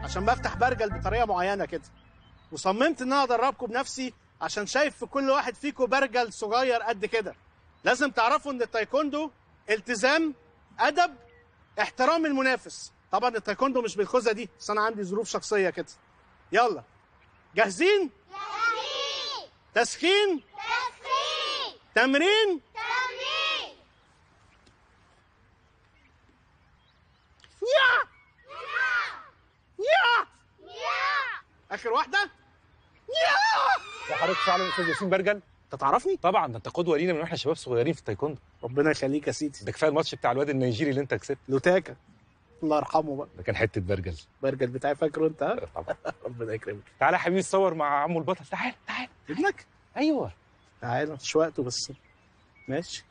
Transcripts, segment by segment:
عشان بفتح برجل بطريقه معينه كده، وصممت ان انا ادربكم بنفسي عشان شايف في كل واحد فيكم برجل صغير قد كده. لازم تعرفوا ان التايكوندو التزام، ادب، احترام المنافس. طبعا التايكوندو مش بالخوذه دي، بس انا عندي ظروف شخصيه كده. يلا جاهزين؟ جاهزين. تسخين؟ تسخين. تمرين؟ تمرين. يا يا يا. اخر واحده. يا وحضرتك فعلا استاذ ياسين برجل؟ انت تعرفني؟ طبعا، ده انت قدوه لينا من واحنا شباب صغيرين في التايكوندو. ربنا يخليك يا سيدي. ده كفايه الماتش بتاع الواد النيجيري اللي انت كسبت. لوتاكا الله يرحمه بقى. ده كان حته برجل. برجل بتاعي فاكره انت؟ ها؟ طبعا. ربنا يكرمك. تعالى يا حبيبي تصور مع عمو البطل. تعال تعال. ابنك؟ ايوه. تعالى مش وقته بس. ماشي.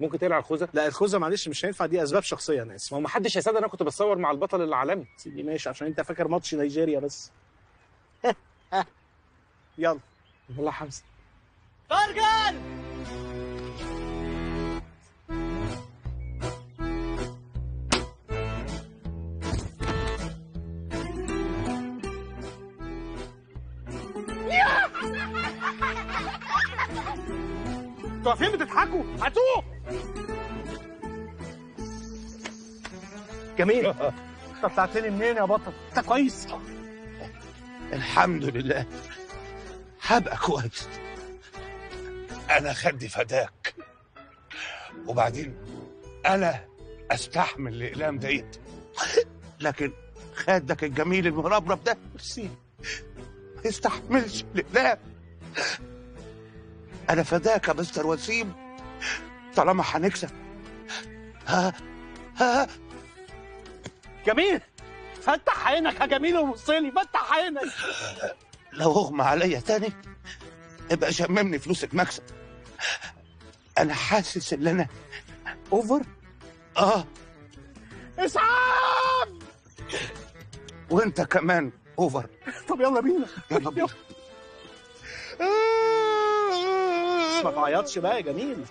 ممكن تقلع الخوذه؟ لا الخوذه معلش مش هينفع، دي اسباب شخصيه انا اسف. ما هو ما حدش هيصدق انا كنت بتصور مع البطل العالمي. سيدي ماشي عشان انت فاكر ماتش نيجيريا بس. يلا يلا يا حمزه. برجل. انتوا واقفين بتضحكوا؟ هاتوه. جميل. انت طلعت لي منين يا بطل؟ انت كويس؟ الحمد لله، هبقى كويس. انا خدي فداك، وبعدين انا استحمل الاقلام ديت، لكن خدك الجميل المربرب ده ميرسي. ما يستحملش الاقلام. انا فداك يا مستر وسيم، طالما هنكسب. ها جميل، فتح عينك يا جميل وبص لي، فتح عينك. لو اغمى عليا تاني ابقى شممني فلوس المكسب. انا حاسس ان انا اوفر. اسعاف. وانت كمان اوفر. طب يلا بينا. يلا بينا. بس ما تعيطش بقى يا جميل.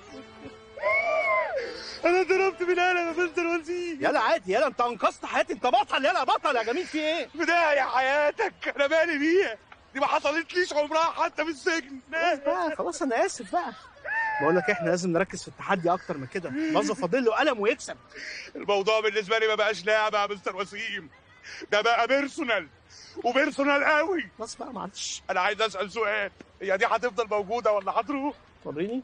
انا ضربت من قلم يا مستر وسيم. يلا عادي، يلا انت انقذت حياتي، انت بطل. يلا بطل يا جميل، في ايه؟ بداية حياتك انا مالي بيها، دي ما حصلتليش عمرها حتى في السجن. خلاص بقى، خلاص انا اسف بقى. بقول لك احنا لازم نركز في التحدي اكتر من كده. باظه فاضل له قلم ويكسب. الموضوع بالنسبه لي ما بقاش لعبه يا مستر وسيم، ده بقى بيرسونال، وبيرسونال قوي. خلاص بقى معلش. انا عايز اسال سؤال، هي دي هتفضل موجوده ولا هتروح؟ وريني.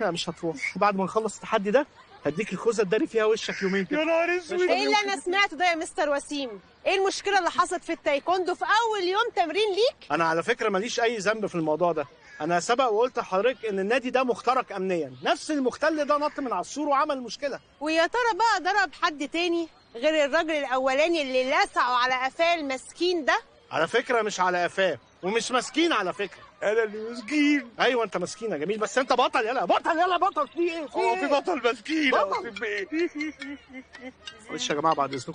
لا مش هتروح. بعد ما نخلص التحدي ده هديك الخوذه تداري فيها وشك يومين كده. يا نهار اسود. ايه اللي انا سمعته ده يا مستر وسيم؟ ايه المشكله اللي حصلت في التايكوندو في اول يوم تمرين ليك؟ انا على فكره ماليش اي ذنب في الموضوع ده. انا سبق وقلت لحضرتك ان النادي ده مخترق امنيا، نفس المختل ده نط من على السور وعمل مشكله. ويا ترى بقى ضرب حد تاني غير الراجل الاولاني اللي لسعوا على قفاه المسكين ده؟ على فكره مش على قفاه، ومش مسكين على فكره. انا اللي مسكين. ايوه انت مسكين يا جميل، بس انت بطل. يلا بطل، يلا بطل. في ايه؟ هو في بطل مسكين؟ بطل. في ايه؟ معلش يا جماعه بعد اذنكم.